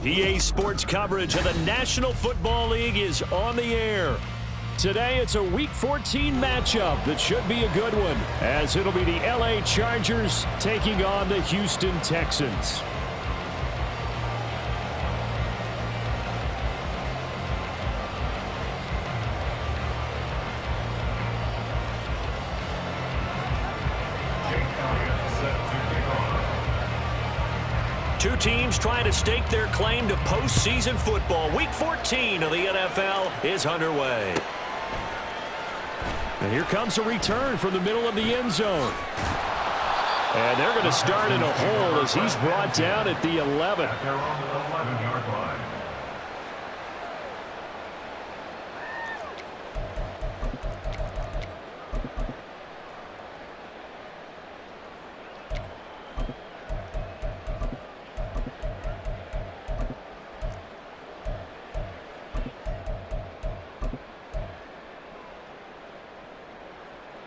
EA Sports coverage of the National Football League is on the air. Today, it's a Week 14 matchup that should be a good one, as it'll be the LA Chargers taking on the Houston Texans. Two teams trying to stake their claim to postseason football. Week 14 of the NFL is underway. And here comes a return from the middle of the end zone. And they're going to start in a hole as he's brought down at the 11. They're on the 11-yard line.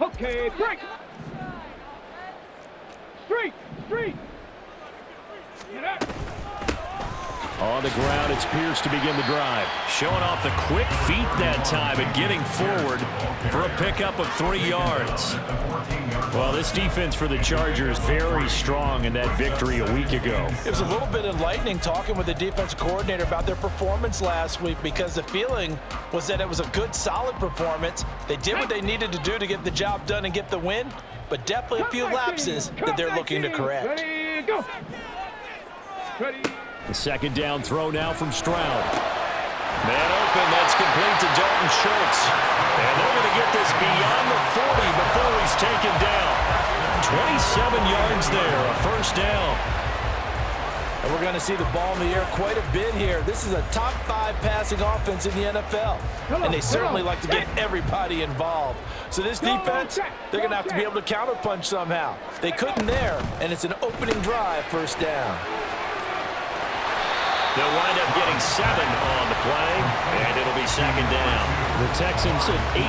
Okay, break. Street. On the ground, it's Pierce to begin the drive. Showing off the quick feet that time and getting forward for a pickup of 3 yards. Well, this defense for the Chargers very strong in that victory a week ago. It was a little bit enlightening talking with the defensive coordinator about their performance last week, because the feeling was that it was a good, solid performance. They did what they needed to do to get the job done and get the win, but definitely a few lapses that they're looking to correct. Ready, go. Ready. The second down throw now from Stroud. Man open, that's complete to Dalton Schultz. And they're going to get this beyond the 40 before he's taken down. 27 yards there, a first down. And we're going to see the ball in the air quite a bit here. This is a top 5 passing offense in the NFL. And they certainly like to get everybody involved. So this defense, they're going to have to be able to counterpunch somehow. They couldn't there, and it's an opening drive, first down. They'll wind up getting 7 on the play, and it'll be second down. The Texans at 8-4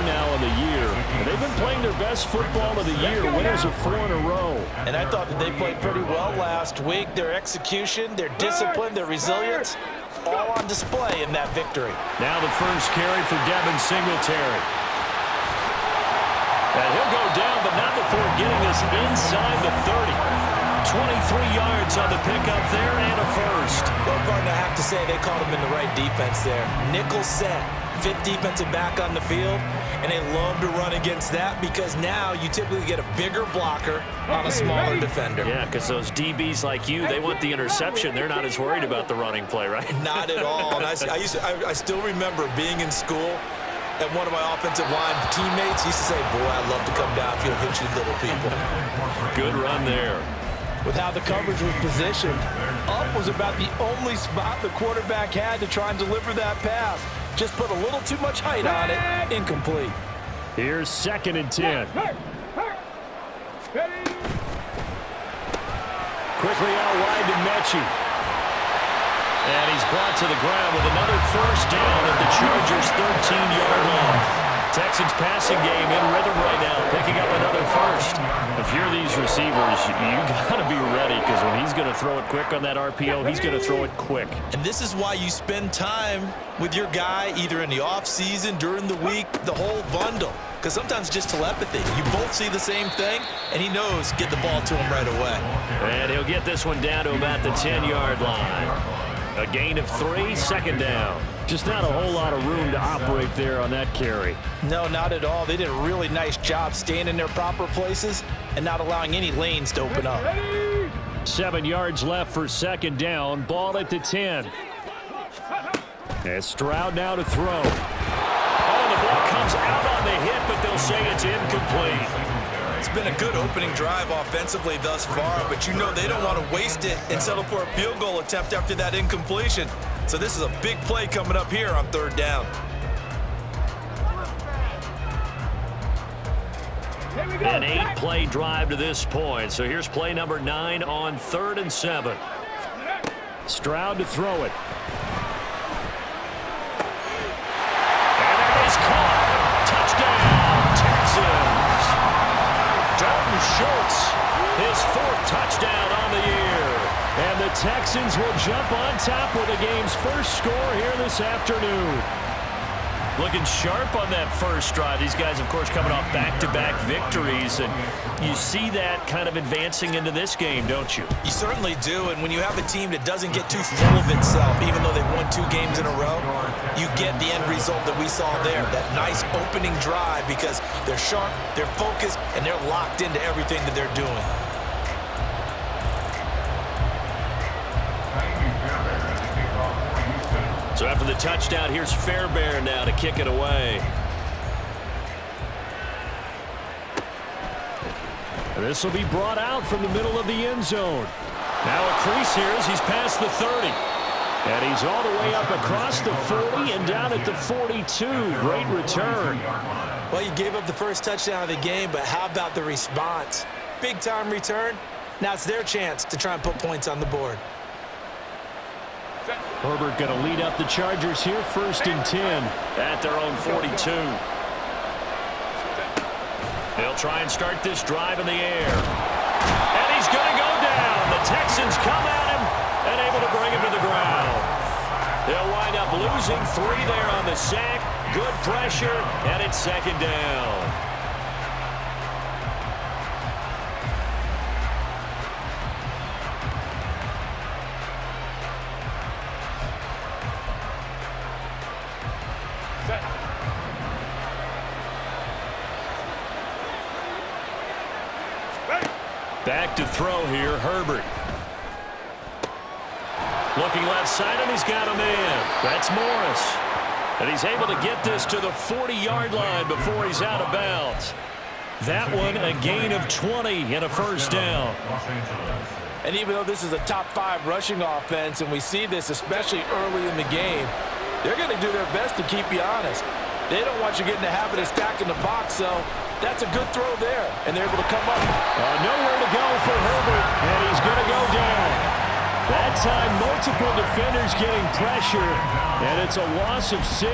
now in the year. And they've been playing their best football of the year, winners of 4 in a row. And I thought that they played pretty well last week. Their execution, their discipline, their resilience, all on display in that victory. Now the first carry for Devin Singletary. And he'll go down, but not before getting this inside the 30. 23 yards on the pickup there and a first. Well, Gardner, I have to say they called him in the right defense there. Nickel set, 5th defensive back on the field, and they love to run against that because now you typically get a bigger blocker on a smaller defender. Yeah, because those DBs like you, they want the interception. They're not as worried about the running play, right? Not at all. And I still remember being in school, and one of my offensive line teammates used to say, boy, I'd love to come downfield, hit you little people. Good run there. With how the coverage was positioned, up was about the only spot the quarterback had to try and deliver that pass. Just put a little too much height on it. Incomplete. Here's 2nd and 10. Quickly out wide to Mechie. And he's brought to the ground with another first down at the Chargers' 13-yard line. Texans passing game in rhythm right now, picking up another first. If you're these receivers, you got to be ready, because when he's going to throw it quick on that RPO, he's going to throw it quick. And this is why you spend time with your guy either in the offseason, during the week, the whole bundle. Because sometimes just telepathy. You both see the same thing, and he knows get the ball to him right away. And he'll get this one down to about the 10-yard line. A gain of 3, second down. Just not a whole lot of room to operate there on that carry. No, not at all. They did a really nice job staying in their proper places and not allowing any lanes to open up. 7 yards left for second down. Ball at the 10. And Stroud now to throw. Oh, the ball comes out on the hit, but they'll say it's incomplete. It's been a good opening drive offensively thus far, but you know they don't want to waste it and settle for a field goal attempt after that incompletion. So this is a big play coming up here on 3rd down. An 8-play drive to this point. So here's play number 9 on 3rd and 7. Stroud to throw it. And it is caught. Touchdown, Texans. Dalton Schultz, his 4th touchdown on the year. And the Texans will jump on top with the game's first score here this afternoon. Looking sharp on that first drive. These guys, of course, coming off back-to-back victories, and you see that kind of advancing into this game, don't you? You certainly do, and when you have a team that doesn't get too full of itself, even though they've won 2 games in a row, you get the end result that we saw there, that nice opening drive, because they're sharp, they're focused, and they're locked into everything that they're doing. So after the touchdown, here's Fairbairn now to kick it away. This will be brought out from the middle of the end zone. Now a crease here as he's past the 30. And he's all the way up across the 40 and down at the 42. Great return. Well, you gave up the first touchdown of the game, but how about the response? Big-time return. Now it's their chance to try and put points on the board. Herbert going to lead up the Chargers here, 1st and 10 at their own 42. They'll try and start this drive in the air. And he's going to go down. The Texans come at him and able to bring him to the ground. They'll wind up losing 3 there on the sack. Good pressure, and it's 2nd down. Back to throw here, Herbert. Looking left side, and he's got a man. That's Morris. And he's able to get this to the 40-yard line before he's out of bounds. That one, a gain of 20 and a 1st down. And even though this is a top 5 rushing offense, and we see this especially early in the game, they're going to do their best to keep you honest. They don't want you getting the habit of stacking the box, so that's a good throw there, and they're able to come up. Nowhere to go for Herbert, and he's going to go down. That time, multiple defenders getting pressure, and it's a loss of 6.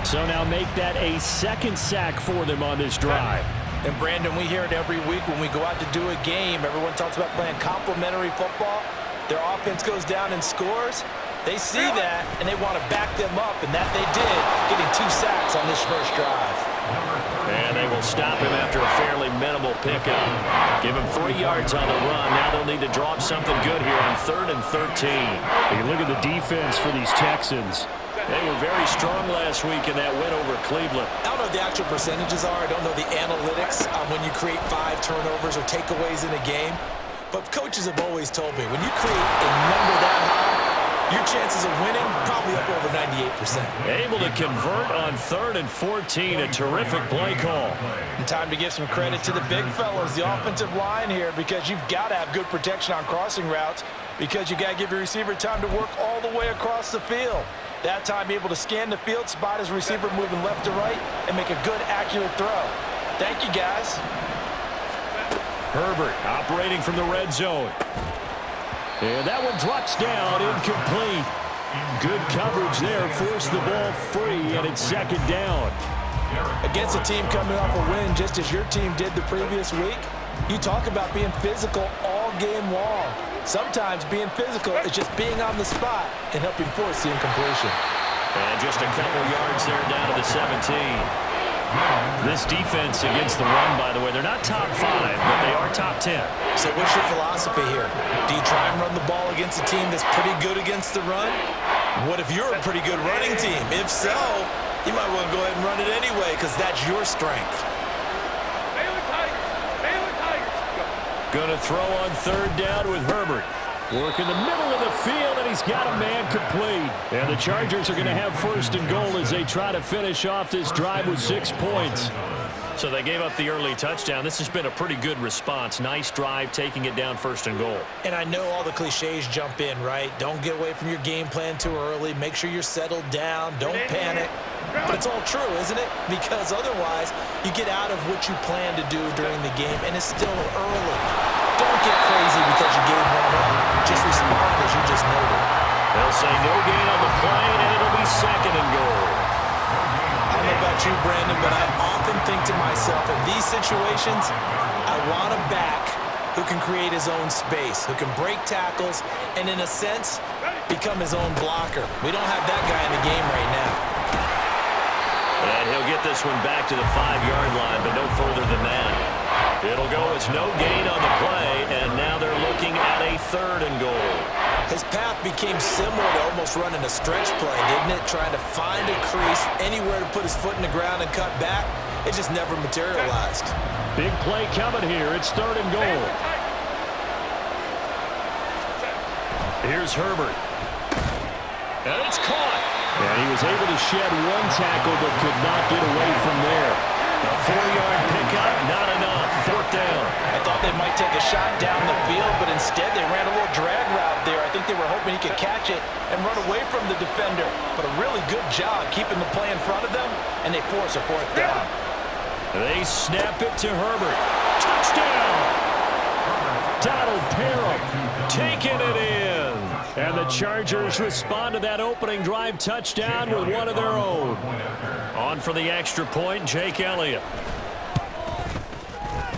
So now make that a 2nd sack for them on this drive. And, Brandon, we hear it every week when we go out to do a game. Everyone talks about playing complementary football. Their offense goes down and scores. They see that, and they want to back them up, and that they did, getting 2 sacks on this first drive. And they will stop him after a fairly minimal pickup. Give him 3 yards on the run. Now they'll need to draw up something good here on 3rd and 13. You look at the defense for these Texans. They were very strong last week in that win over Cleveland. I don't know what the actual percentages are. I don't know the analytics on when you create 5 turnovers or takeaways in a game. But coaches have always told me, when you create a number that high, your chances of winning probably up over 98%. Able to convert on 3rd and 14. A terrific play call. And time to give some credit to the big fellows, the offensive line here, because you've got to have good protection on crossing routes, because you got to give your receiver time to work all the way across the field. That time, be able to scan the field, spot his receiver moving left to right, and make a good, accurate throw. Thank you, guys. Herbert operating from the red zone. And that one drops down, incomplete. Good coverage there, forced the ball free, and it's 2nd down. Against a team coming off a win, just as your team did the previous week, you talk about being physical all game long. Sometimes being physical is just being on the spot and helping force the incompletion. And just a couple yards there down to the 17. This defense against the run, by the way, they're not top 5, but they are top 10. So what's your philosophy here? Do you try and run the ball against a team that's pretty good against the run? What if you're a pretty good running team? If so, you might want to go ahead and run it anyway, because that's your strength. Going to throw on 3rd down with Herbert. Work in the middle of the field, and he's got a man complete. And the Chargers are going to have 1st and goal as they try to finish off this drive with 6 points. So they gave up the early touchdown. This has been a pretty good response. Nice drive, taking it down 1st and goal. And I know all the cliches jump in, right? Don't get away from your game plan too early. Make sure you're settled down. Don't panic. But it's all true, isn't it? Because otherwise, you get out of what you plan to do during the game, and it's still early. Don't get crazy because you gave one up. Just respond as you just noted. They'll say no gain on the play, and it'll be 2nd and goal. I don't know about you, Brandon, but I often think to myself, in these situations, I want to back who can create his own space, who can break tackles, and in a sense, become his own blocker. We don't have that guy in the game right now. And he'll get this one back to the 5-yard line, but no further than that. It'll go as no gain on the play, and now they're looking at a 3rd and goal. His path became similar to almost running a stretch play, didn't it? Trying to find a crease, anywhere to put his foot in the ground and cut back. It just never materialized. Big play coming here. It's 3rd and goal. Here's Herbert. And it's caught. And he was able to shed one tackle but could not get away from there. A 4-yard pickup, not enough. 4th down. I thought they might take a shot down the field, but instead they ran a little drag route there. I think they were hoping he could catch it and run away from the defender. But a really good job keeping the play in front of them, and they force a 4th down. They snap it to Herbert. Touchdown! Donald Parham taking it in. And the Chargers respond to that opening drive touchdown with one of their own. On for the extra point, Jake Elliott.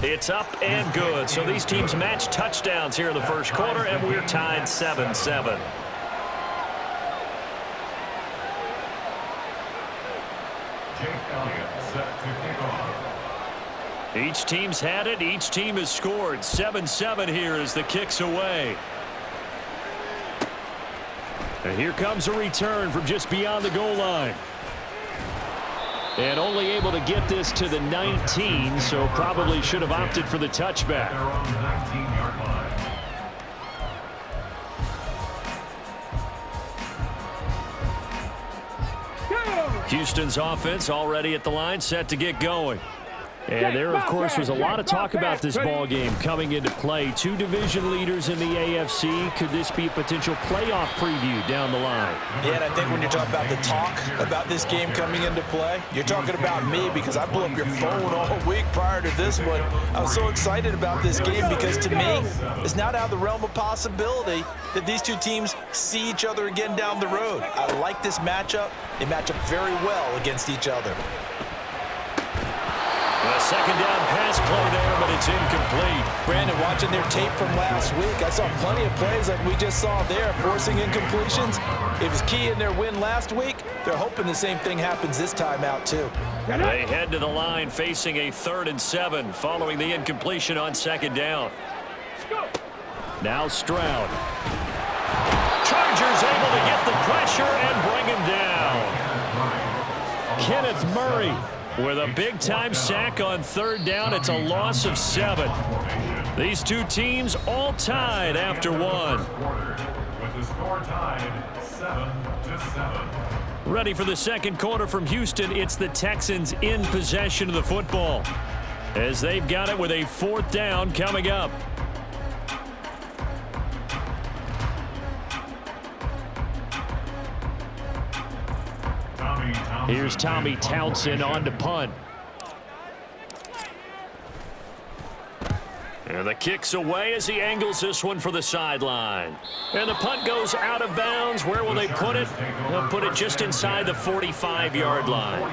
It's up and good. So these teams match touchdowns here in the first quarter, and we're tied 7-7. Jake Elliott set to kick off. Each team's had it. Each team has scored. 7-7 here as the kick's away. And here comes a return from just beyond the goal line. And only able to get this to the 19, so probably should have opted for the touchback. They're on the 19-yard line. Houston's offense already at the line, set to get going. And there, of course, was a lot of talk about this ball game coming into play. 2 division leaders in the AFC. Could this be a potential playoff preview down the line? Yeah, and I think when you're talking about the talk about this game coming into play, you're talking about me because I blew up your phone all week prior to this one. I was so excited about this game because to me, it's not out of the realm of possibility that these 2 teams see each other again down the road. I like this matchup. They match up very well against each other. A 2nd down pass play there, but it's incomplete. Brandon, watching their tape from last week, I saw plenty of plays like we just saw there, forcing incompletions. It was key in their win last week. They're hoping the same thing happens this time out, too. They head to the line facing a 3rd and 7 following the incompletion on 2nd down. Now Stroud. Chargers able to get the pressure and bring him down. Kenneth Murray with a big-time sack on 3rd down. It's a loss of 7. These 2 teams all tied after 1. With the score tied 7-7. Ready for the 2nd quarter from Houston. It's the Texans in possession of the football as they've got it with a 4th down coming up. Here's Tommy Townsend on to punt. And the kick's away as he angles this one for the sideline. And the punt goes out of bounds. Where will they put it? They'll put it just inside the 45-yard line.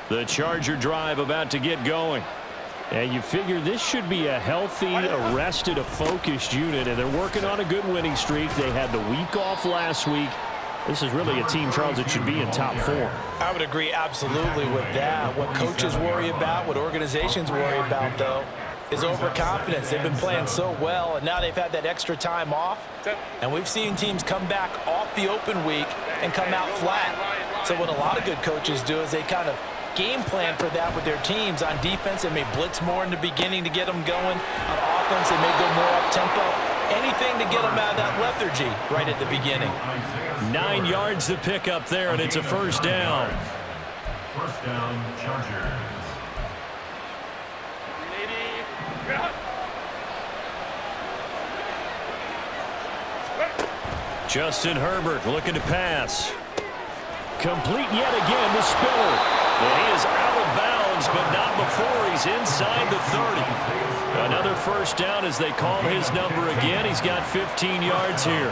The Charger drive about to get going. And you figure this should be a healthy, arrested, a focused unit, and they're working on a good winning streak. They had the week off last week. This is really a team, Charles, that should be in top form. I would agree absolutely with that. What coaches worry about, what organizations worry about, though, is overconfidence. They've been playing so well, and now they've had that extra time off. And we've seen teams come back off the open week and come out flat. So what a lot of good coaches do is they kind of game plan for that with their teams. On defense, they may blitz more in the beginning to get them going. On offense, they may go more up-tempo. Anything to get them out of that lethargy right at the beginning. 9 yards to pick up there, and it's a 1st down. 1st down, Chargers. Justin Herbert looking to pass. Complete yet again to Spiller. And he is out of bounds, but not before he's inside the 30. Another 1st down as they call his number again. He's got 15 yards here.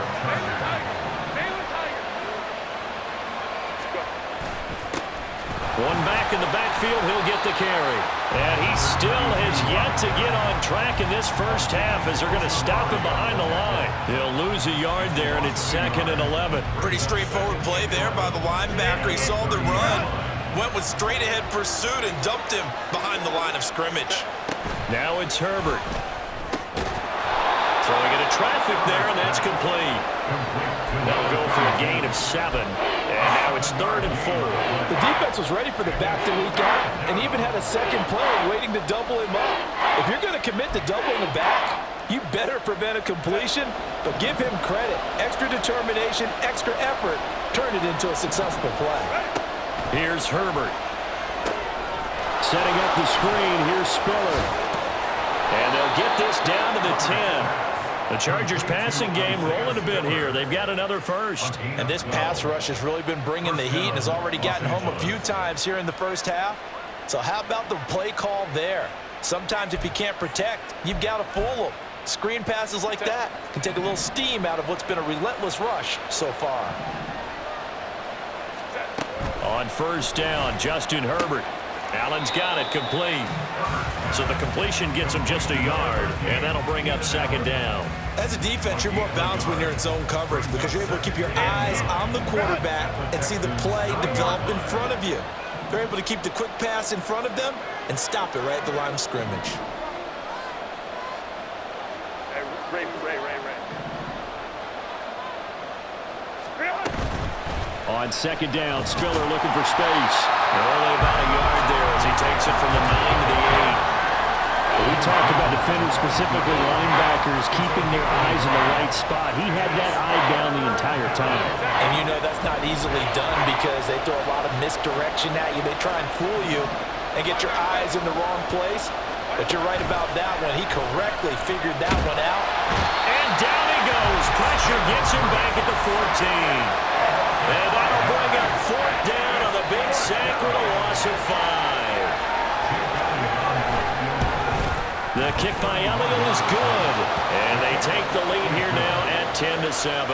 One back in the backfield. backfield. He'll get the carry. And he still has yet to get on track in this first half as they're going to stop him behind the line. He'll lose a yard there, and it's 2nd and 11. Pretty straightforward play there by the linebacker. He saw the run, went with straight-ahead pursuit, and dumped him behind the line of scrimmage. Now it's Herbert. Throwing into traffic there, and that's complete. That'll go for a gain of 7. And now it's 3rd and 4. The defense was ready for the back to leak out and even had a second player waiting to double him up. If you're going to commit to doubling the back, you better prevent a completion, but give him credit. Extra determination, extra effort, turn it into a successful play. Here's Herbert. Setting up the screen, here's Spiller. And they'll get this down to the 10. The Chargers passing game rolling a bit here. They've got another first. And this pass rush has really been bringing the heat and has already gotten home a few times here in the first half. So how about the play call there? Sometimes if you can't protect, you've got to fool them. Screen passes like that can take a little steam out of what's been a relentless rush so far. On first down, Justin Herbert. Allen's got it complete. So the completion gets him just a yard, and that'll bring up 2nd down. As a defense, you're more balanced when you're in zone coverage because you're able to keep your eyes on the quarterback and see the play develop in front of you. They're able to keep the quick pass in front of them and stop it right at the line of scrimmage. Ray. On 2nd down, Spiller looking for space. Only about a yard there as he takes it from the 9 to the 8. We talked about defenders, specifically linebackers, keeping their eyes in the right spot. He had that eye down the entire time. And you know that's not easily done because they throw a lot of misdirection at you. They try and fool you and get your eyes in the wrong place. But you're right about that one. He correctly figured that one out. And down he goes. Pressure gets him back at the 14. And that'll bring up 4th down on the big sack with a loss of 5. The kick by Elliott is good. And they take the lead here now at 10-7.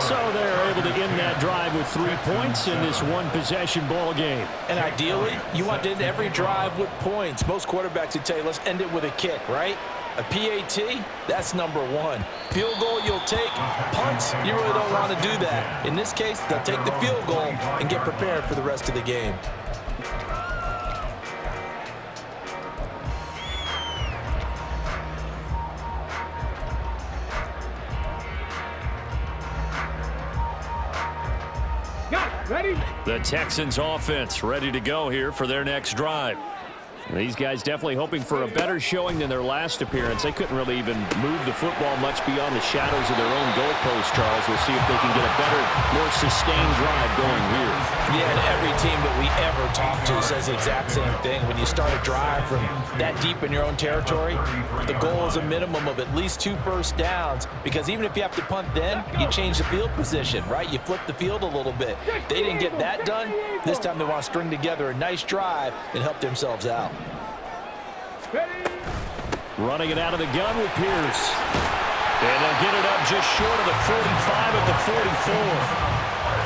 So they're able to end that drive with 3 points in this one-possession ball game. And ideally, you want to end every drive with points. Most quarterbacks would tell you, let's end it with a kick, right? A PAT, that's number 1. Field goal you'll take. Punts, you really don't want to do that. In this case, they'll take the field goal and get prepared for the rest of the game. Ready? The Texans offense ready to go here for their next drive. These guys definitely hoping for a better showing than their last appearance. They couldn't really even move the football much beyond the shadows of their own goalpost, Charles. We'll see if they can get a better, more sustained drive going here. Yeah, and every team that we ever talk to says the exact same thing. When you start a drive from that deep in your own territory, the goal is a minimum of at least 2 first downs, because even if you have to punt then, you change the field position, right? You flip the field a little bit. They didn't get that done. This time they want to string together a nice drive and help themselves out. Running it out of the gun with Pierce. And they'll get it up just short of the 45 at the 44.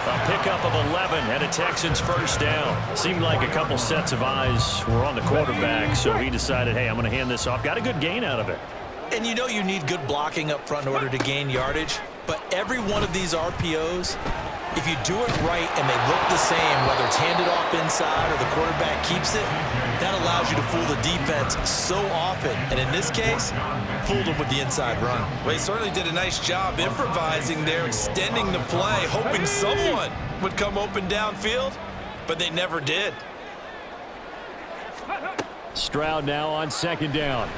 A pickup of 11 and a Texans first down. Seemed like a couple sets of eyes were on the quarterback, so he decided, hey, I'm going to hand this off. Got a good gain out of it. And you know you need good blocking up front in order to gain yardage, but every one of these RPOs, if you do it right and they look the same, whether it's handed off inside or the quarterback keeps it, that allows you to fool the defense so often. And in this case, fooled them with the inside run. Well, they certainly did a nice job improvising there, extending the play, hoping someone would come open downfield, but they never did. Stroud now on 2nd down.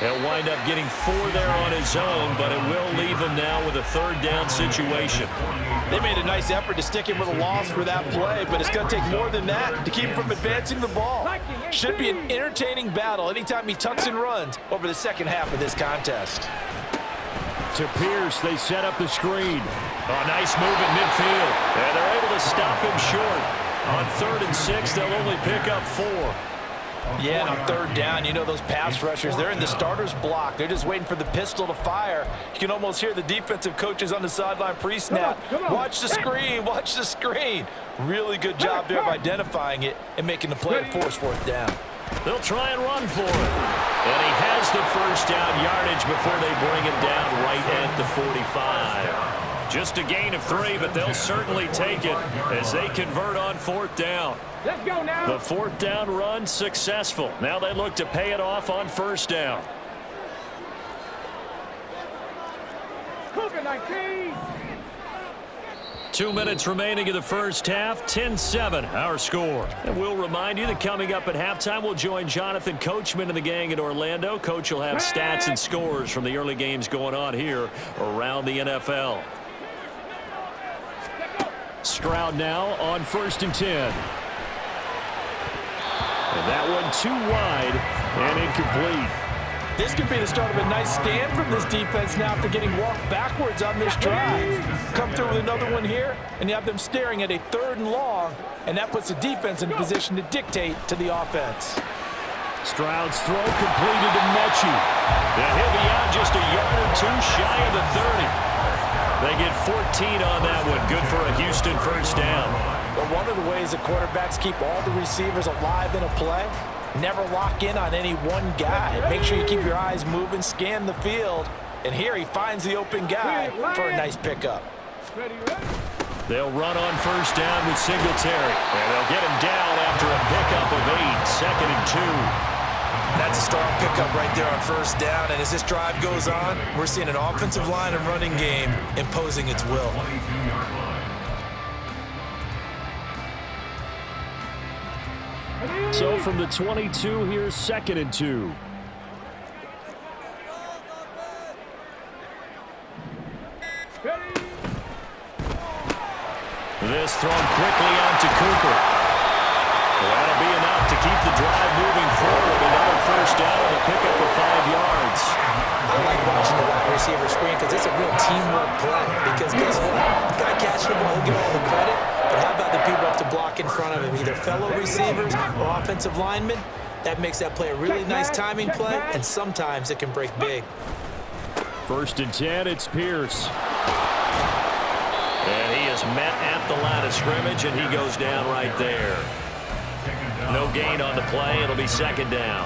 He'll wind up getting 4 there on his own, but it will leave him now with a 3rd down situation. They made a nice effort to stick him with a loss for that play, but it's going to take more than that to keep him from advancing the ball. Should be an entertaining battle anytime he tucks and runs over the second half of this contest. To Pierce, they set up the screen. Oh, nice move at midfield. And they're able to stop him short. On 3rd and 6, they'll only pick up 4. Yeah, and on third down, you know those pass rushers, they're in the starter's block. They're just waiting for the pistol to fire. You can almost hear the defensive coaches on the sideline pre-snap. Watch the screen, watch the screen. Really good job there of identifying it and making the play to force fourth down. They'll try and run for it. And he has the first down yardage before they bring him down right at the 45. Just a gain of 3, but they'll certainly take it as they convert on fourth down. Let's go now. The fourth down run successful. Now they look to pay it off on first down. COVID-19. 2 minutes remaining in the first half. 10-7 our score. And we'll remind you that coming up at halftime, we'll join Jonathan Coachman and the gang in Orlando. Coach will have stats and scores from the early games going on here around the NFL. Stroud now on 1st and 10. And that one too wide and incomplete. This could be the start of a nice stand from this defense now after getting walked backwards on this drive. Come through with another one here, and you have them staring at a 3rd and long, and that puts the defense in position to dictate to the offense. Stroud's throw completed to Mechie. And he'll be out just a yard or 2 shy of the 30. They get 14 on that one. Good for a Houston first down. But one of the ways the quarterbacks keep all the receivers alive in a play, never lock in on any one guy. Make sure you keep your eyes moving, scan the field. And here he finds the open guy for a nice pickup. They'll run on first down with Singletary. And they'll get him down after a pickup of 8. 2nd and 2. That's a strong pickup right there on first down. And as this drive goes on, we're seeing an offensive line and running game imposing its will. So from the 22, here's 2nd and 2. This thrown quickly out to Cooper. Well, that'll be enough to keep the drive moving forward. Another first down and a pickup of 5 yards. I like watching the wide receiver screen because it's a real teamwork play. Because guess what? The guy catching the ball, he'll get all the credit. But how about the people up to block in front of him, either fellow receivers or offensive linemen? That makes that play a really nice timing play, and sometimes it can break big. 1st and 10, it's Pierce. And he is met at the line of scrimmage, and he goes down right there. No gain on the play. It'll be 2nd down.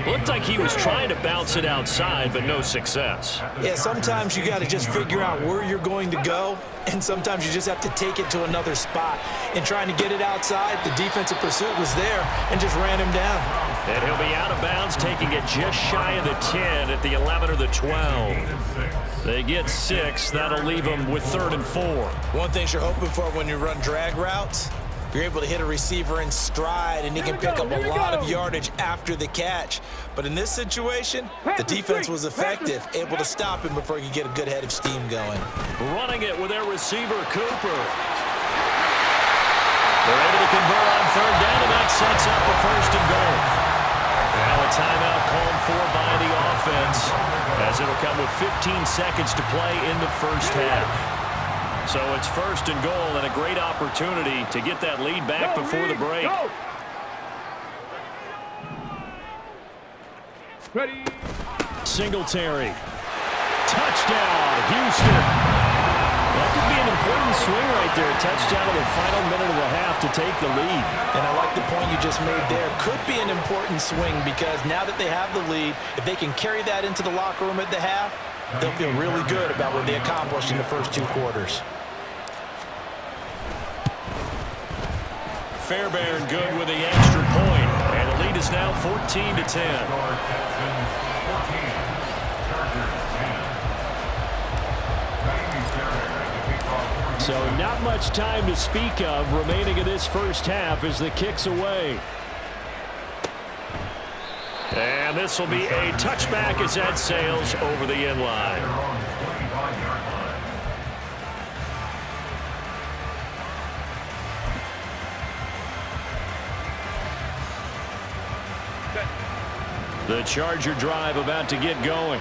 Looked like he was trying to bounce it outside, but no success. Yeah, sometimes you got to just figure out where you're going to go, and sometimes you just have to take it to another spot. In trying to get it outside, the defensive pursuit was there and just ran him down. And he'll be out of bounds, taking it just shy of the 10 at the 11 or the 12. They get 6. That'll leave them with 3rd and 4. One thing you're hoping for when you run drag routes, you're able to hit a receiver in stride, and he can pick up a lot of yardage after the catch. But in this situation, the defense was effective, able to stop him before he could get a good head of steam going. Running it with their receiver, Cooper. They're able to convert on 3rd down, and that sets up a 1st and goal. Now a timeout called for by the offense, as it'll come with 15 seconds to play in the first half. So it's 1st and goal, and a great opportunity to get that lead back before the break. Ready. Singletary. Touchdown, Houston. That could be an important swing right there. Touchdown in the final minute of the half to take the lead. And I like the point you just made there. Could be an important swing because now that they have the lead, if they can carry that into the locker room at the half, they'll feel really good about what they accomplished in the first 2 quarters. Fairbairn good with the extra point, and the lead is now 14-10. So not much time to speak of remaining in this first half as the kick's away. And this will be a touchback as that sails over the end line. The Charger drive about to get going.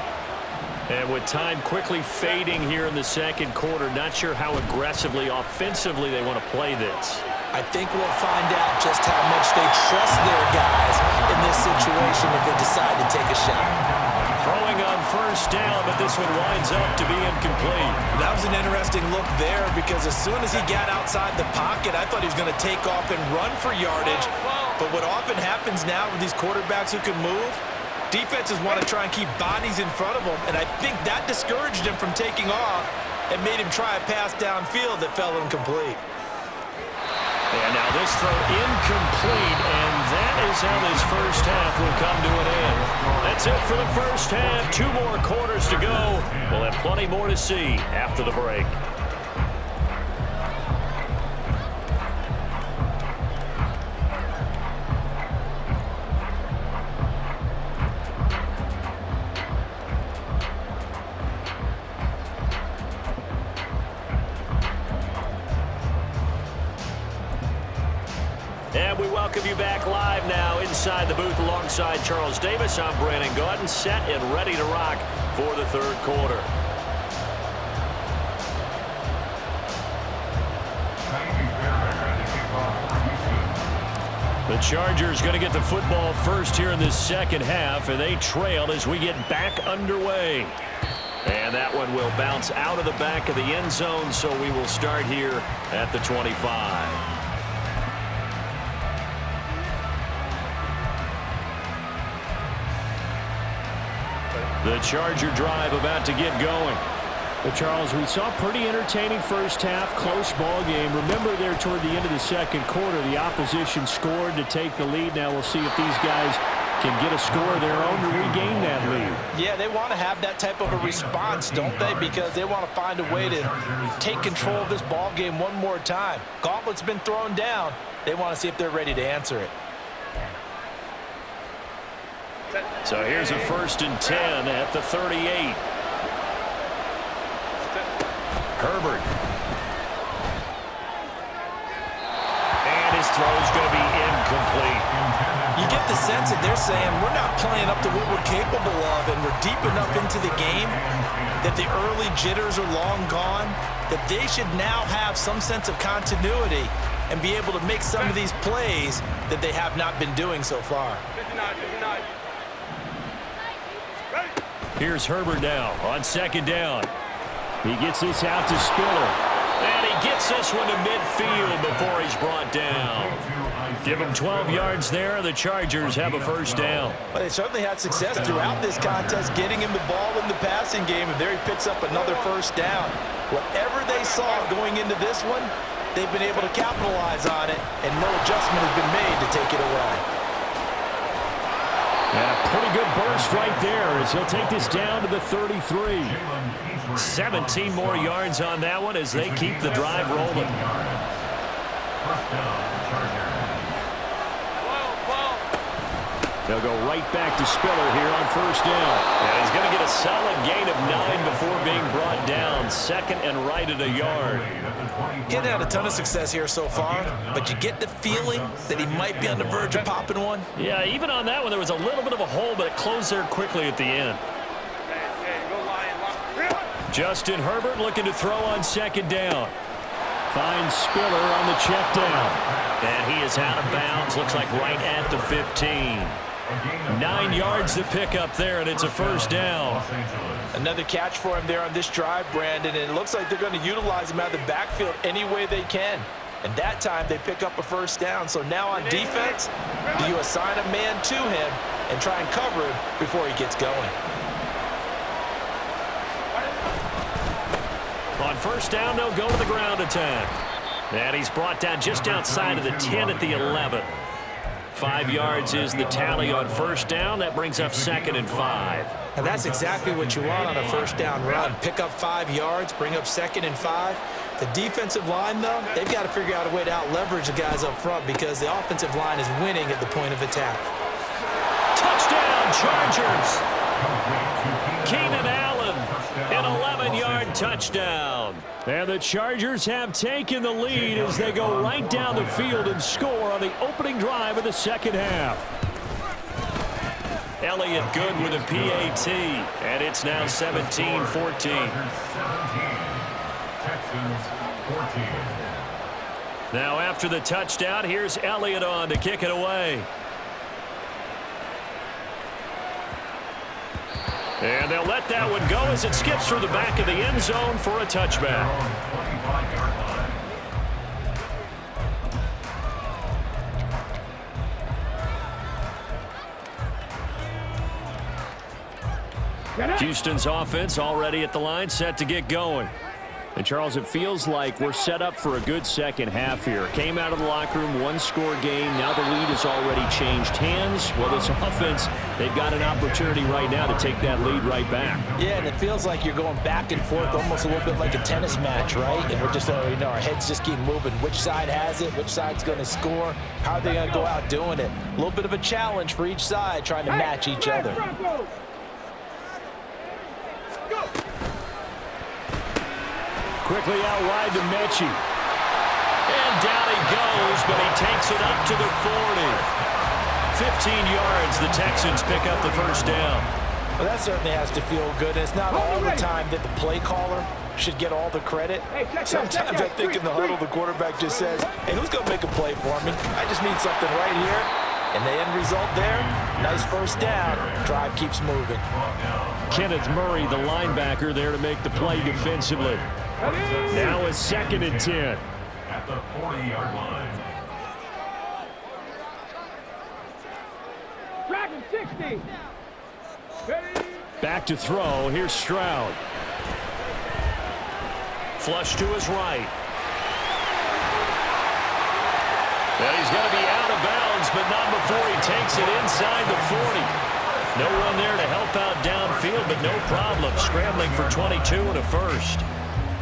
And with time quickly fading here in the 2nd quarter, not sure how aggressively, offensively they want to play this. I think we'll find out just how much they trust their guys in this situation if they decide to take a shot. Throwing on first down, but this one winds up to be incomplete. That was an interesting look there because as soon as he got outside the pocket, I thought he was going to take off and run for yardage. But what often happens now with these quarterbacks who can move, defenses want to try and keep bodies in front of them, and I think that discouraged him from taking off and made him try a pass downfield that fell incomplete. And now this throw incomplete, and that is how this first half will come to an end. That's it for the first half. 2 more quarters to go. We'll have plenty more to see after the break. And we welcome you back live now inside the booth alongside Charles Davis. I'm Brandon Gaudin, set and ready to rock for the third quarter. The Chargers going to get the football first here in this second half, and they trail as we get back underway. And that one will bounce out of the back of the end zone, so we will start here at the 25. The Charger drive about to get going. Well, Charles, we saw a pretty entertaining first half, close ball game. Remember there toward the end of the second quarter, the opposition scored to take the lead. Now we'll see if these guys can get a score of their own to regain that lead. Yeah, they want to have that type of a response, don't they? Because they want to find a way to take control of this ball game one more time. Gauntlet's been thrown down. They want to see if they're ready to answer it. So here's a 1st and 10 at the 38. Herbert. And his throw's going to be incomplete. You get the sense that they're saying we're not playing up to what we're capable of, and we're deep enough into the game that the early jitters are long gone, that they should now have some sense of continuity and be able to make some of these plays that they have not been doing so far. Here's Herbert now on 2nd down. He gets this out to Spiller. And he gets this one to midfield before he's brought down. Give him 12 yards there. The Chargers have a 1st down. Well, they certainly had success throughout this contest getting him the ball in the passing game, and there he picks up another 1st down. Whatever they saw going into this one, they've been able to capitalize on it, and no adjustment has been made to take it away. And a pretty good burst right there as he'll take this down to the 33. 17 more yards on that one as they keep the drive rolling. They'll go right back to Spiller here on 1st down. And he's going to get a solid gain of 9 before being brought down. 2nd and right at a yard. He hadn't had a ton of success here so far, but you get the feeling that he might be on the verge of popping one. Yeah, even on that one, there was a little bit of a hole, but it closed there quickly at the end. Justin Herbert looking to throw on 2nd down. Finds Spiller on the check down. And he is out of bounds, looks like right at the 15. 9 yards to pick up there, and it's a 1st down. Another catch for him there on this drive, Brandon, and it looks like they're going to utilize him out of the backfield any way they can. And that time they pick up a 1st down. So now on defense, do you assign a man to him and try and cover him before he gets going? On 1st down, they'll go to the ground attack. And he's brought down just outside of the 10 at the 11. 5 yards is the tally on 1st down. That brings up 2nd and 5. And that's exactly what you want on a 1st down run. Pick up 5 yards, bring up 2nd and 5. The defensive line, though, they've got to figure out a way to out-leverage the guys up front because the offensive line is winning at the point of attack. Touchdown, Chargers! Keenan Allen, an 11-yard touchdown. And the Chargers have taken the lead as they go right down the field and score on the opening drive of the second half. Elliott Good with a PAT, and it's now 17-14. Now after the touchdown, here's Elliott on to kick it away. And they'll let that one go as it skips through the back of the end zone for a touchback. Houston's offense already at the line, set to get going. And, Charles, it feels like we're set up for a good second half here. Came out of the locker room, one-score game. Now the lead has already changed hands. Well, this offense, they've got an opportunity right now to take that lead right back. Yeah, and it feels like you're going back and forth almost a little bit like a tennis match, right? And we're just, our heads just keep moving. Which side has it? Which side's going to score? How are they going to go out doing it? A little bit of a challenge for each side trying to match each other. Quickly out wide to Mechie. And down he goes, but he takes it up to the 40. 15 yards, the Texans pick up the first down. Well, that certainly has to feel good. It's not all the time that the play caller should get all the credit. Sometimes I think in the huddle, the quarterback just says, hey, who's going to make a play for me? I just need something right here. And the end result there, nice first down. Drive keeps moving. Kenneth Murray, the linebacker, there to make the play defensively. Now a 2nd and 10. At the 40-yard line. Dragon 60. Back to throw. Here's Stroud. Flush to his right. And he's going to be out of bounds, but not before he takes it inside the 40. No one there to help out downfield, but no problem. Scrambling for 22 and a first.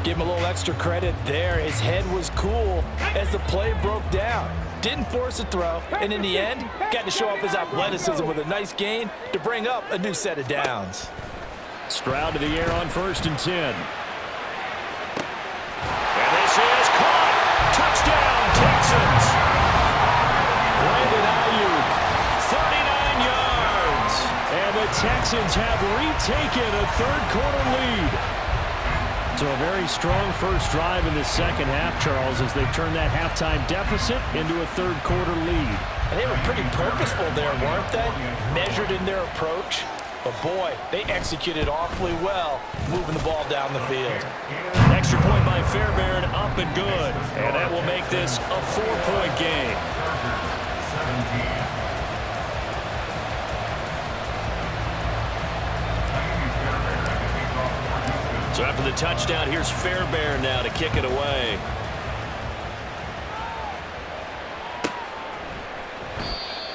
Give him a little extra credit there. His head was cool as the play broke down. Didn't force a throw, and in the end, got to show off his athleticism with a nice gain to bring up a new set of downs. Stroud to the air on 1st and 10. And this is caught. Touchdown, Texans. Brandon Ayuk, 39 yards. And the Texans have retaken a third-quarter lead. So a very strong first drive in the second half, Charles, as they turn that halftime deficit into a third-quarter lead. And they were pretty purposeful there, weren't they? Measured in their approach. But, boy, they executed awfully well, moving the ball down the field. Extra point by Fairbairn, up and good. And that will make this a 4-point game. So after the touchdown, here's Fairbairn now to kick it away.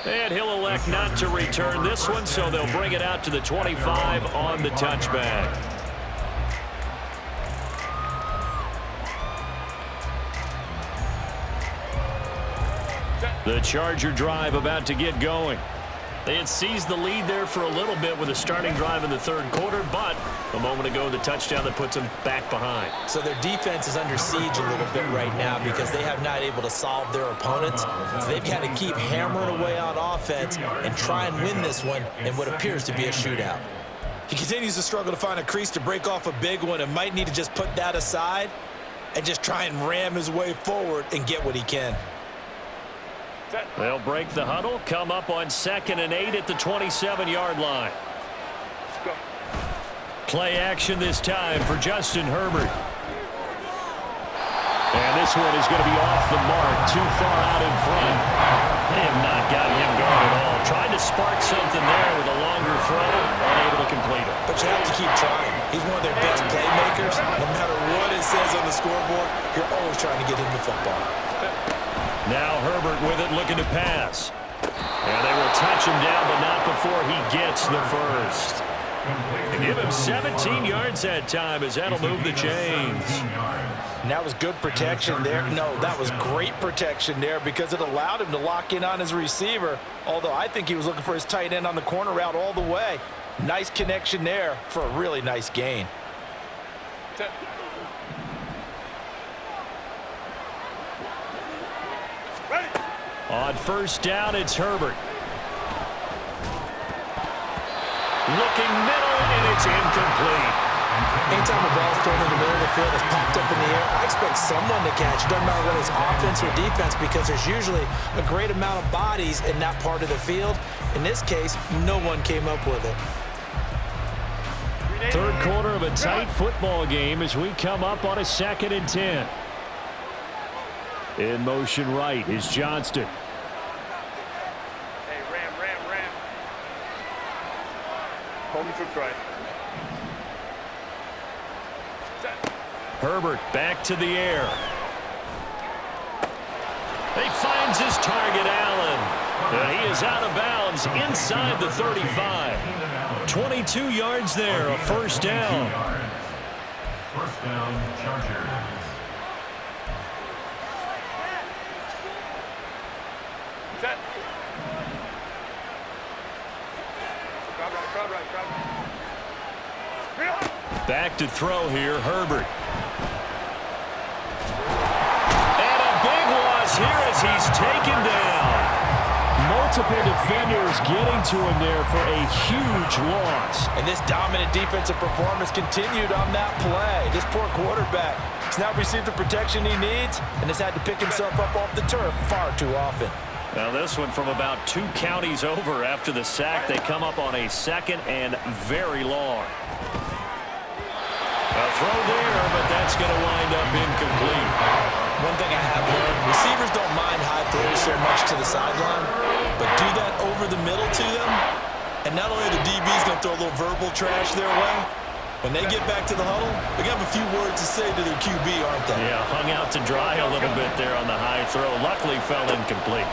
And he'll elect not to return this one, so they'll bring it out to the 25 on the touchback. The Charger drive about to get going. They had seized the lead there for a little bit with a starting drive in the third quarter, but a moment ago, the touchdown that puts them back behind. So their defense is under siege a little bit right now because they have not able to solve their opponents. So they've got to keep hammering away on offense and try and win this one in what appears to be a shootout. He continues to struggle to find a crease to break off a big one and might need to just put that aside and just try and ram his way forward and get what he can. They'll break the huddle, come up on 2nd and 8 at the 27-yard line. Play action this time for Justin Herbert. And this one is going to be off the mark, too far out in front. They have not gotten him going at all. Tried to spark something there with a longer throw, unable to complete it. But you have to keep trying. He's one of their best playmakers. No matter what it says on the scoreboard, you're always trying to get him the football. Now Herbert with it, looking to pass. And they will touch him down, but not before he gets the first. And give him 17 yards that time, as that'll move the chains. And that was good protection there. No, that was great protection there because it allowed him to lock in on his receiver, although I think he was looking for his tight end on the corner route all the way. Nice connection there for a really nice gain. On first down, it's Herbert. Looking middle, and it's incomplete. Anytime a ball's thrown in the middle of the field, it's popped up in the air, I expect someone to catch it. Doesn't matter whether it's offense or defense, because there's usually a great amount of bodies in that part of the field. In this case, no one came up with it. Third quarter of a tight football game as we come up on a 2nd and 10. In motion right is Johnston. Hey, ram. Home troops right. Herbert back to the air. He finds his target, Allen. And he is out of bounds inside the 35. 22 yards there, a first down. First down, Chargers. Set. Crowd right. Back to throw here, Herbert. And a big loss here as he's taken down. Multiple defenders getting to him there for a huge loss. And this dominant defensive performance continued on that play. This poor quarterback has now received the protection he needs and has had to pick himself up off the turf far too often. Now this one from about 2 counties over after the sack. They come up on a 2nd and very long. A throw there, but that's going to wind up incomplete. One thing I have learned, receivers don't mind high throws so much to the sideline, but do that over the middle to them, and not only are the DBs going to throw a little verbal trash their way, when they get back to the huddle, they're going to have a few words to say to their QB, aren't they? Yeah, hung out to dry a little bit there on the high throw. Luckily fell incomplete.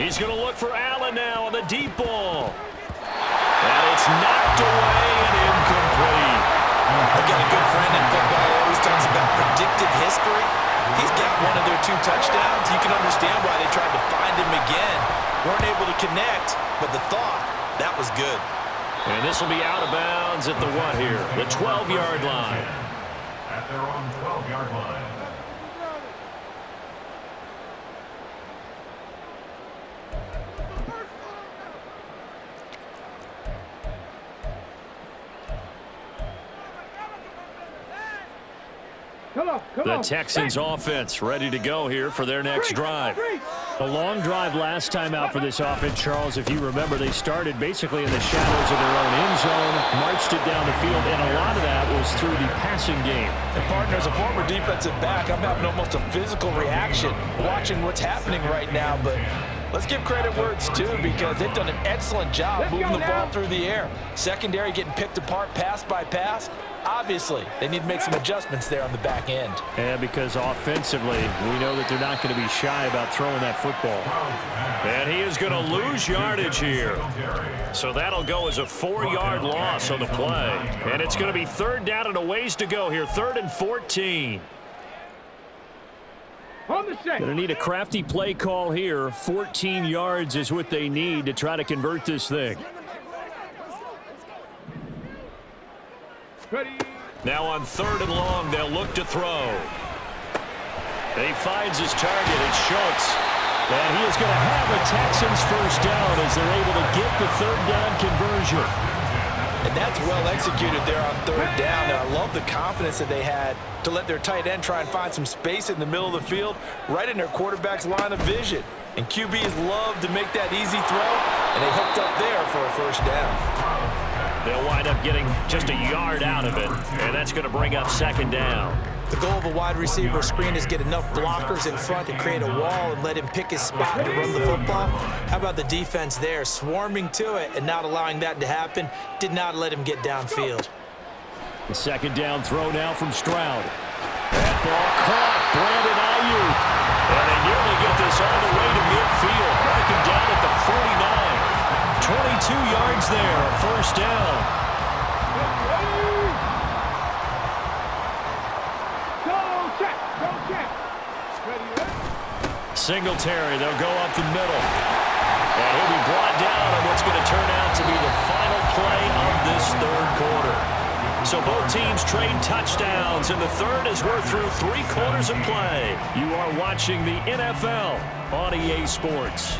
He's going to look for Allen now on the deep ball. And it's knocked away and incomplete. I've got a good friend in football who always talks about predictive history. He's got one of their 2 touchdowns. You can understand why they tried to find him again. Weren't able to connect, but the thought, that was good. And this will be out of bounds at the what here? The 12-yard line. At their own 12-yard line. The Texans offense ready to go here for their next drive. A long drive last time out for this offense, Charles. If you remember, they started basically in the shadows of their own end zone, marched it down the field, and a lot of that was through the passing game. And partner, as a former defensive back, I'm having almost a physical reaction watching what's happening right now, but let's give credit where it's due because they've done an excellent job moving the ball through the air. Secondary getting picked apart pass by pass. Obviously, they need to make some adjustments there on the back end. And because offensively, we know that they're not going to be shy about throwing that football. And he is going to lose yardage here. So that'll go as a 4-yard loss on the play. And it's going to be 3rd down and a ways to go here. 3rd and 14. Going to need a crafty play call here. 14 yards is what they need to try to convert this thing. Now on 3rd and long, they'll look to throw. He finds his target. It's Schultz. And he is going to have a Texans first down as they're able to get the 3rd down conversion. And that's well executed there on 3rd down. And I love the confidence that they had to let their tight end try and find some space in the middle of the field, right in their quarterback's line of vision. And QBs love to make that easy throw, and they hooked up there for a first down. They'll wind up getting just a yard out of it, and that's going to bring up 2nd down. The goal of a wide receiver screen is get enough blockers in front to create a wall and let him pick his spot to run the football. How about the defense there, swarming to it and not allowing that to happen? Did not let him get downfield. The 2nd down throw now from Stroud. That ball caught. Brandon Ayuk. And they nearly get this all the way to midfield. Marking down at the 49. 22 yards there, a first down. Singletary, they'll go up the middle. And he'll be brought down on what's going to turn out to be the final play of this 3rd quarter. So both teams trade touchdowns, and the 3rd as we're through 3 quarters of play. You are watching the NFL on EA Sports.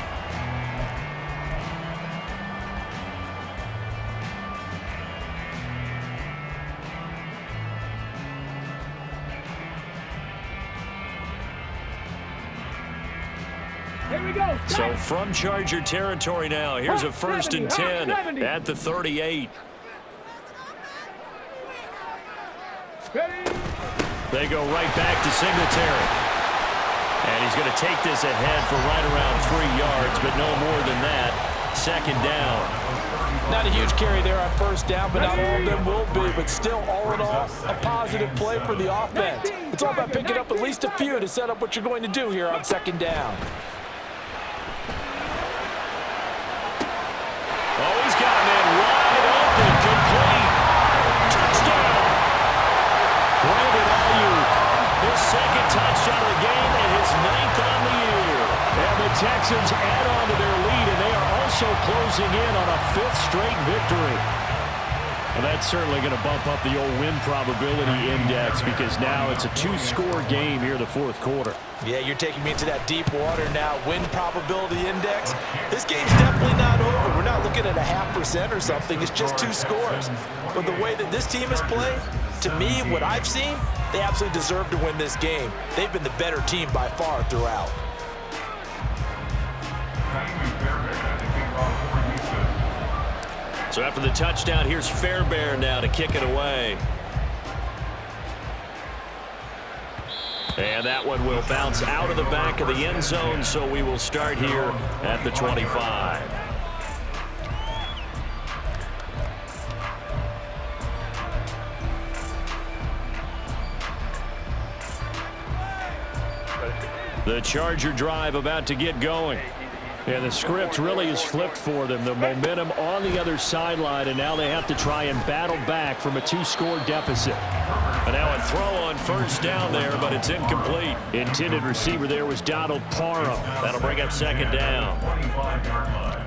So from Charger territory now, here's a 1st and 10 at the 38. They go right back to Singletary. And he's going to take this ahead for right around 3 yards, but no more than that. 2nd down. Not a huge carry there on 1st down, but not all of them will be. But still, all in all, a positive play for the offense. It's all about picking up at least a few to set up what you're going to do here on 2nd down. Oh, he's got a man wide open, complete. Touchdown. Brandon Ayuk, his 2nd touchdown of the game and his 9th on the year. And the Texans add on to their lead, and they are also closing in on a 5th straight victory. Well, that's certainly going to bump up the old win probability index because now it's a 2-score game here in the 4th quarter. Yeah, you're taking me into that deep water now. Win probability index. This game's definitely not over. We're not looking at a 0.5% or something. It's just 2 scores. But the way that this team has played, to me, what I've seen, they absolutely deserve to win this game. They've been the better team by far throughout. So after the touchdown, here's Fairbairn now to kick it away. And that one will bounce out of the back of the end zone, so we will start here at the 25. The Charger drive about to get going. Yeah, the script really is flipped for them. The momentum on the other sideline, and now they have to try and battle back from a 2-score deficit. And now a throw on 1st down there, but it's incomplete. Intended receiver there was Donald Parham. That'll bring up 2nd down. 25-yard line.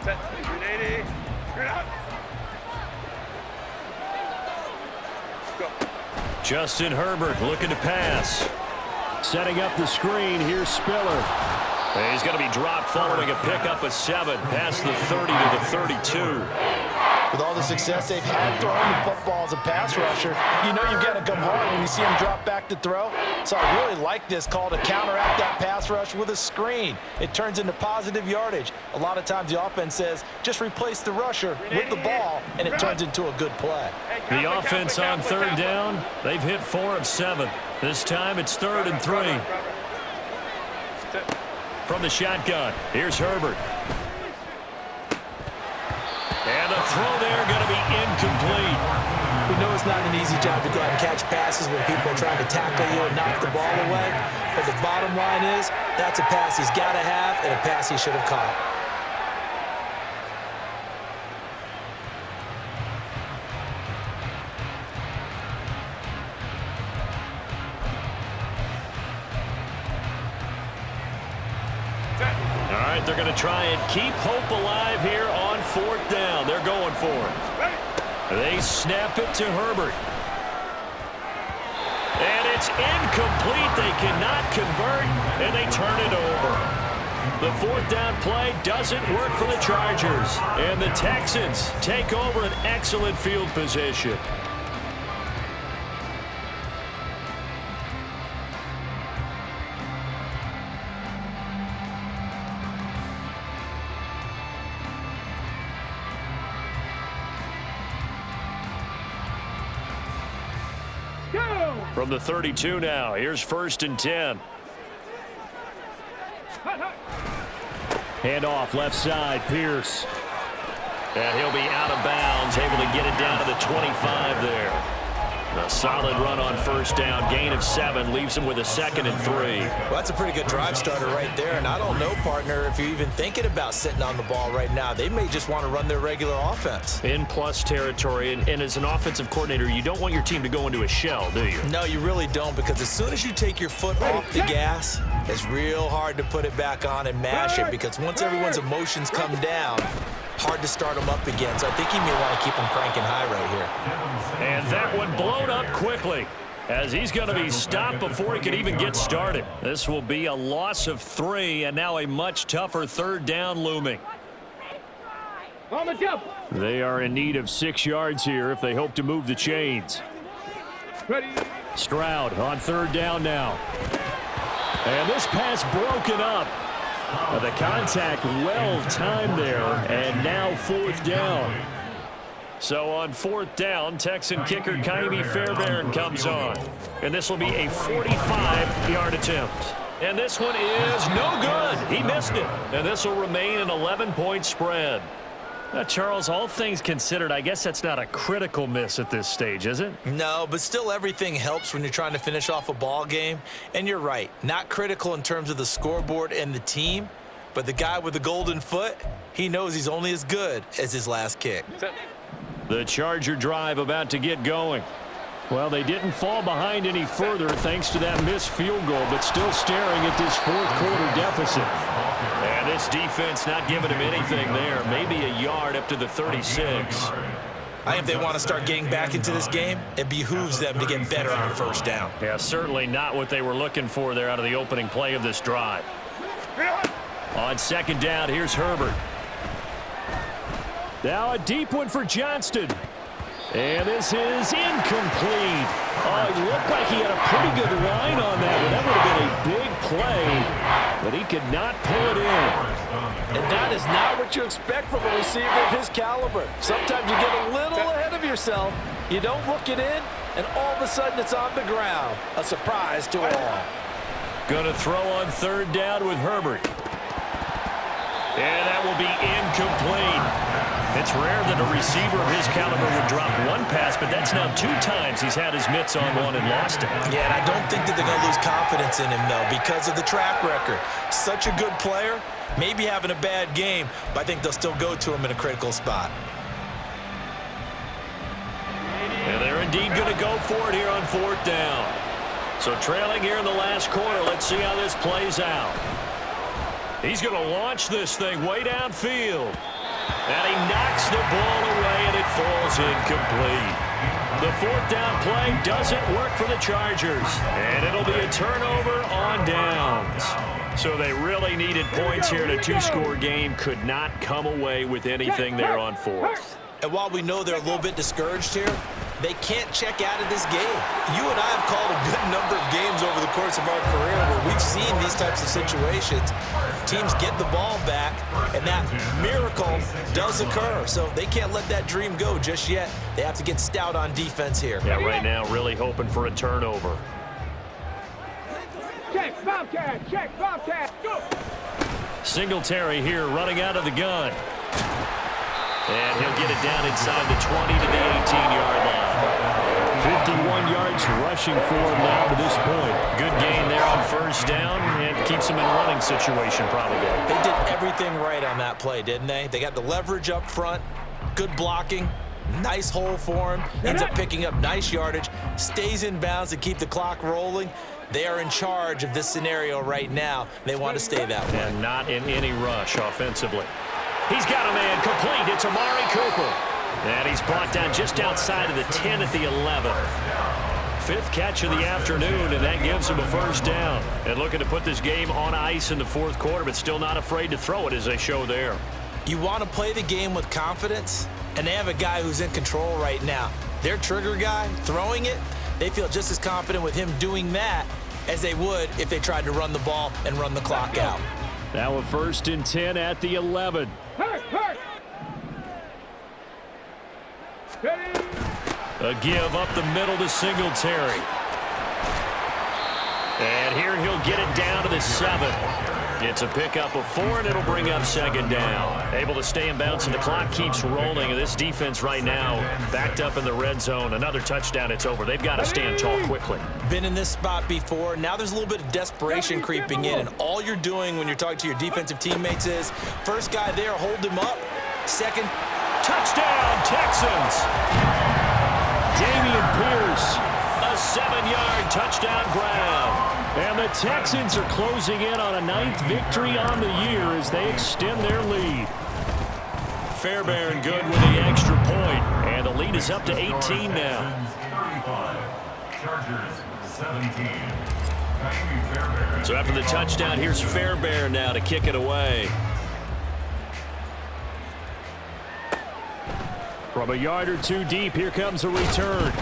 Set. 380. Straight out. Go. Justin Herbert looking to pass. Setting up the screen. Here's Spiller. And he's going to be dropped following a pickup of 7 past the 30 to the 32. With all the success they've had throwing the football as a pass rusher, you know you've got to come hard when you see him drop back to throw. So I really like this call to counteract that pass rush with a screen. It turns into positive yardage. A lot of times the offense says, just replace the rusher with the ball, and it turns into a good play. The offense on 3rd down, they've hit 4 of 7. This time it's 3rd and 3. From the shotgun, here's Herbert. And the throw there going to be incomplete. We know it's not an easy job to go out and catch passes when people are trying to tackle you and knock the ball away. But the bottom line is, that's a pass he's got to have and a pass he should have caught. All right, they're going to try and keep hope alive here on 4th down. They're going for it. They snap it to Herbert. And it's incomplete. They cannot convert, and they turn it over. The 4th down play doesn't work for the Chargers. And the Texans take over an excellent field position. From the 32 now, here's 1st and 10. Handoff left side, Pierce. And he'll be out of bounds, able to get it down to the 25 there. A solid run on 1st down, gain of 7, leaves him with a 2nd and 3. Well, that's a pretty good drive starter right there, and I don't know, partner, if you're even thinking about sitting on the ball right now. They may just want to run their regular offense. In plus territory, and as an offensive coordinator, you don't want your team to go into a shell, do you? No, you really don't, because as soon as you take your foot off the gas, it's real hard to put it back on and mash it, because once everyone's emotions come down, hard to start them up again. So I think he may want to keep them cranking high right here. And that one blown up quickly as he's going to be stopped before he can even get started. This will be a loss of 3, and now a much tougher 3rd down looming. On the jump. They are in need of 6 yards here if they hope to move the chains. Ready. Stroud on 3rd down now. And this pass broken up. The contact well timed there, and now 4th down. So on 4th down, Texan kicker Kaimi Fairbairn comes on. And this will be a 45-yard attempt. And this one is no good. He missed it. And this will remain an 11-point spread. Now, Charles, all things considered, I guess that's not a critical miss at this stage, is it? No, but still everything helps when you're trying to finish off a ball game. And you're right, not critical in terms of the scoreboard and the team, but the guy with the golden foot, he knows he's only as good as his last kick. The Charger drive about to get going. Well, they didn't fall behind any further thanks to that missed field goal, but still staring at this 4th quarter deficit. And this defense not giving him anything there. Maybe a yard up to the 36. I think if they want to start getting back into this game, it behooves them to get better on 1st down. Yeah, certainly not what they were looking for there out of the opening play of this drive. On 2nd down, here's Herbert. Now a deep one for Johnston. And this is incomplete. Oh, it looked like he had a pretty good line on that, but that would have been a big play. But he could not pull it in. And that is not what you expect from a receiver of his caliber. Sometimes you get a little ahead of yourself. You don't look it in, and all of a sudden it's on the ground. A surprise to all. Going to throw on 3rd down with Herbert. And that will be incomplete. It's rare that a receiver of his caliber would drop one pass, but that's now 2 times he's had his mitts on one and lost it. Yeah, and I don't think that they're going to lose confidence in him, though, because of the track record. Such a good player, maybe having a bad game, but I think they'll still go to him in a critical spot. And they're indeed going to go for it here on 4th down. So trailing here in the last quarter, let's see how this plays out. He's going to launch this thing way downfield. And he knocks the ball away, and it falls incomplete. The 4th down play doesn't work for the Chargers. And it'll be a turnover on downs. So they really needed points here in a 2-score game. Could not come away with anything there on 4th. And while we know they're a little bit discouraged here, they can't check out of this game. You and I have called a good number of games over the course of our career where we've seen these types of situations. Teams get the ball back, and that miracle does occur. So they can't let that dream go just yet. They have to get stout on defense here. Yeah, right now really hoping for a turnover. Check, Bobcat, check, Bobcat, go! Singletary here running out of the gun. And he'll get it down inside the 20 to the 18-yard line. 51 yards rushing for him now to this point. Good gain there on 1st down and keeps him in a running situation probably. They did everything right on that play, didn't they? They got the leverage up front, good blocking, nice hole for him, ends up picking up nice yardage, stays in bounds to keep the clock rolling. They are in charge of this scenario right now. They want to stay that way. And not in any rush offensively. He's got a man complete. It's Amari Cooper. And he's brought down just outside of the 10 at the 11. 5th catch of the afternoon, and that gives him a 1st down. And looking to put this game on ice in the 4th quarter, but still not afraid to throw it as they show there. You want to play the game with confidence, and they have a guy who's in control right now. Their trigger guy, throwing it, they feel just as confident with him doing that as they would if they tried to run the ball and run the clock out. Now a 1st and 10 at the 11. A give up the middle to Singletary. And here he'll get it down to the 7. It's a pickup of 4, and it'll bring up 2nd down. Able to stay in bounds, and the clock keeps rolling. And this defense right now backed up in the red zone. Another touchdown, it's over. They've got to stand tall quickly. Been in this spot before. Now there's a little bit of desperation creeping in, and all you're doing when you're talking to your defensive teammates is, first guy there, hold him up. Second, touchdown, Texans! Dameon Pierce, a 7-yard touchdown grab. And the Texans are closing in on a 9th victory on the year as they extend their lead. Fairbairn good with the extra point, and the lead is up to 18 now. 35, Chargers 17. Fairbairn. So after the touchdown, here's Fairbairn now to kick it away. From a yard or two deep, here comes a return.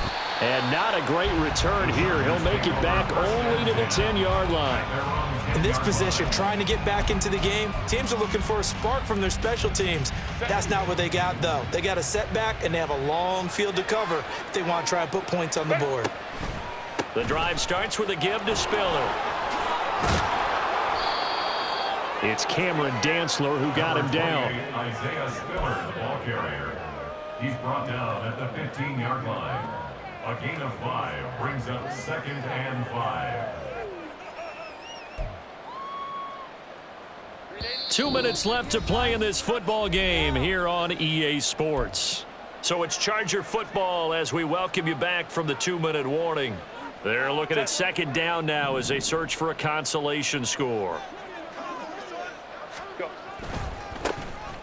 And not a great return here. He'll make it back only to the 10-yard line. In this position, trying to get back into the game, teams are looking for a spark from their special teams. That's not what they got, though. They got a setback, and they have a long field to cover if they want to try and put points on the board. The drive starts with a give to Spiller. It's Cameron Dantzler who got him down. Isaiah Spiller, the ball carrier. He's brought down at the 15-yard line. A gain of 5 brings up 2nd and 5. 2 minutes left to play in this football game here on EA Sports. So it's Charger football as we welcome you back from the 2-minute warning. They're looking at 2nd down now as they search for a consolation score.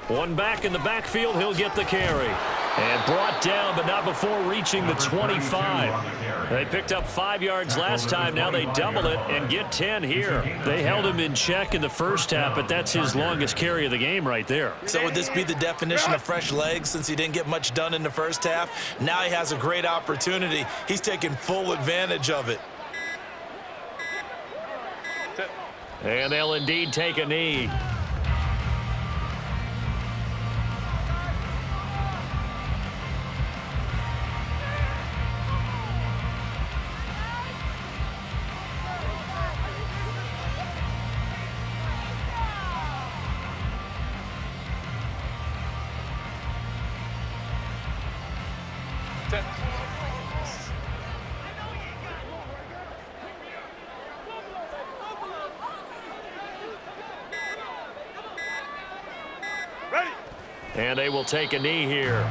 One back in the backfield, he'll get the carry. And brought down, but not before reaching the 25. They picked up 5 yards last time. Now they double it and get 10 here. They held him in check in the first half, but that's his longest carry of the game right there. So would this be the definition of fresh legs since he didn't get much done in the first half? Now he has a great opportunity. He's taking full advantage of it. And they'll indeed take a knee. And they will take a knee here.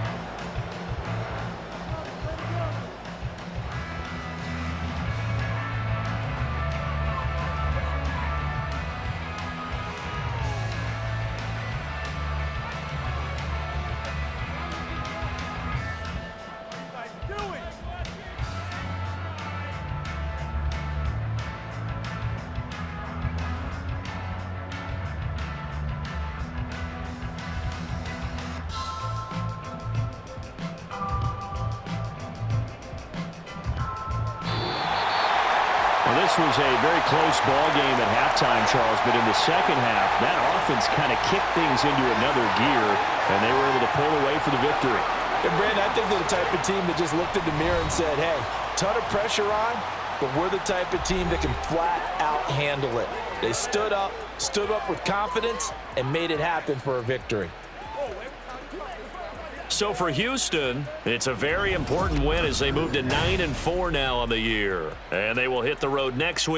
This was a very close ball game at halftime, Charles, but in the second half, that offense kind of kicked things into another gear, and they were able to pull away for the victory. And, Brandon, I think they're the type of team that just looked in the mirror and said, hey, ton of pressure on, but we're the type of team that can flat out handle it. They stood up with confidence, and made it happen for a victory. So for Houston, it's a very important win as they move to 9-4 now on the year. And they will hit the road next week.